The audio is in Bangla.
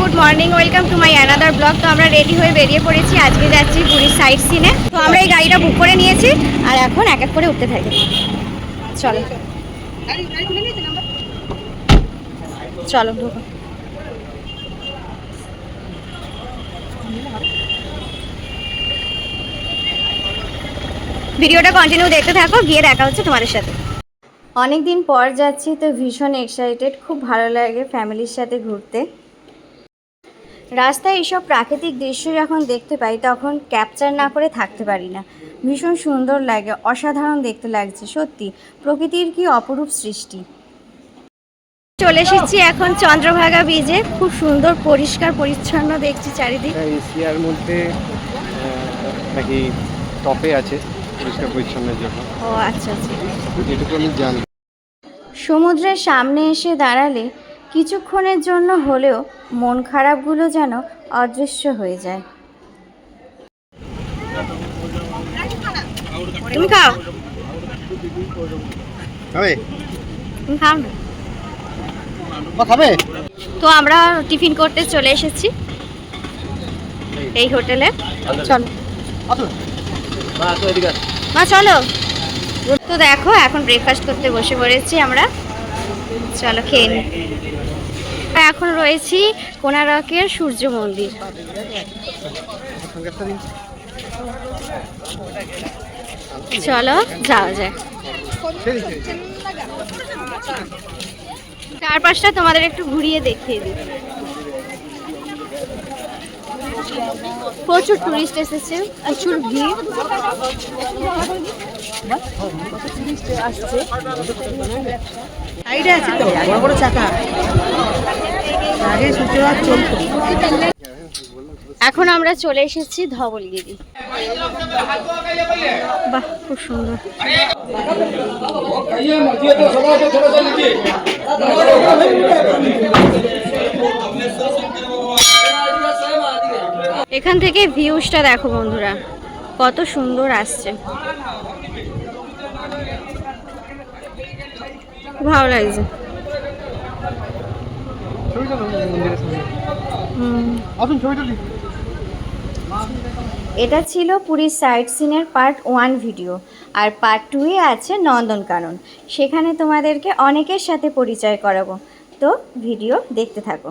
Good morning, welcome to my another blog. তো আমরা রেডি হয়ে বেরিয়ে পড়েছি, আজকে যাচ্ছি পুরীর সাইট সিনে। তো আমরা এই গাড়িটা বুক করে নিয়েছি আর এখন এক এক করে উঠতে থাকি। চলো চলো ঢুকো। ভিডিওটা কন্টিনিউ দেখতে থাকো, গিয়ে দেখা হচ্ছে তোমাদের সাথে। অনেক দিন পর যাচ্ছি তো ভীষণ এক্সাইটেড, খুব ভালো লাগে ফ্যামিলির সাথে ঘুরতে। রাস্তায় এইসব প্রাকৃতিক দৃশ্য যখন দেখতে পাই তখন ক্যাপচার না করে থাকতে পারি না। ভীষণ সুন্দর লাগে, অসাধারণ দেখতে লাগছে সত্যি, প্রকৃতির কি অপরূপ সৃষ্টি। চলে এসেছি এখন চন্দ্রভাগা বীজে, খুব সুন্দর পরিষ্কার পরিচ্ছন্ন দেখছি চারিদিক। এশিয়ার মধ্যে নাকি টপে আছে পরিষ্কার পরিচ্ছন্নের জন্য। ও আচ্ছা আচ্ছা, যেটুকু আমি জানি। সমুদ্রের সামনে এসে দাঁড়ালে কিছুক্ষণের জন্য হলেও মন খারাপগুলো যেন অদৃশ্য হয়ে যায়। তুমি খাও, খাবে? তুমি খাও না। খাবে? তো আমরা টিফিন করতে চলে এসেছি এই হোটেলে। চলো মা চলো। তো দেখো এখন ব্রেকফাস্ট করতে বসে পড়েছি আমরা, চলো খেয়ে নিই। এখন রয়েছি কোণারকের সূর্য মন্দির। চলো যাওয়া যায়। চারপাশটা তোমাদের একটু ঘুরিয়ে দেখিয়ে দিই। প্রচুর টুরিস্ট এসেছে, প্রচুর ভিড়। এখন আমরা চলে এসেছি ধবলগিরি। বাহ, খুব সুন্দর। এখান থেকে ভিউজটা দেখো বন্ধুরা, কত সুন্দর আসছে, খুব ভালো লাগছে। এটা ছিল পুরীর সাইট সিনের পার্ট 1 ভিডিও, আর পার্ট 2-এ আছে নন্দনকানন। সেখানে তোমাদেরকে অনেকের সাথে পরিচয় করাবো, তো ভিডিও দেখতে থাকো।